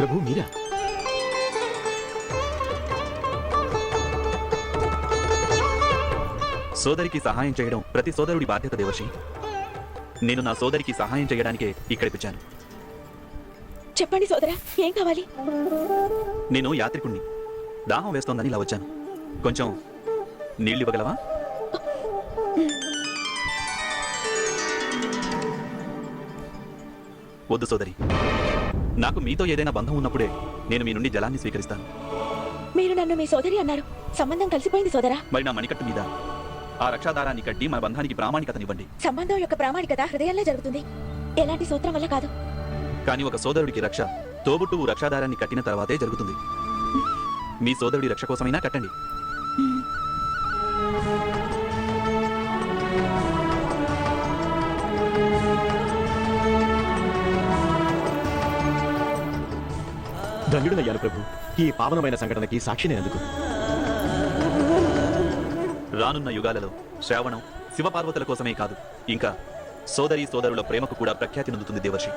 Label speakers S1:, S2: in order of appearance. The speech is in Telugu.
S1: ప్రభు మీరా?
S2: సోదరికి సహాయం చేయడం ప్రతి సోదరుడి బాధ్యత దేవర్షి. నేను నా సోదరికి సహాయం చేయడానికే ఇక్కడికి వచ్చాను.
S3: చెప్పండి సోదరా, ఏం కావాలి?
S2: నేను యాత్రికుణ్ణి, దాహం వేస్తోందని ఇలా వచ్చాను. కొంచెం నీళ్ళు ఇవ్వగలవా? వద్దు సోదరి, నాకు మీతో ఏదైనా బంధం ఉన్నప్పుడే నేను మీ నుండి జలాన్ని స్వీకరిస్తాను.
S3: మీరు నన్ను మీ సోదరి అన్నారు, సంబంధం కలిసిపోయింది సోదరా.
S2: మరి నా మణికట్టు మీద ఆ రక్షాదారాన్ని కట్టి మన బంధానికి ప్రామాణికతనివ్వండి.
S3: సంబంధం యొక్క ప్రామాణికత హృదయంలో జరుగుతుంది, ఎలాంటి సూత్రం వల్ల కాదు.
S2: కానీ ఒక సోదరుడికి రక్ష తోబుట్టువు రక్షాదారాన్ని కట్టిన తర్వాతే జరుగుతుంది. మీ సోదరుడి రక్ష కోసమైనా కట్టండి.
S1: ధన్యుడనయ్యాను ప్రభు. ఈ పావనమైన సంఘటనకి సాక్షినేందుకు.
S2: రానున్న యుగాలలో శ్రావణం శివపార్వతుల కోసమే కాదు, ఇంకా సోదరీ సోదరుల ప్రేమకు కూడా ప్రఖ్యాతి నొందుతుంది దేవర్షి.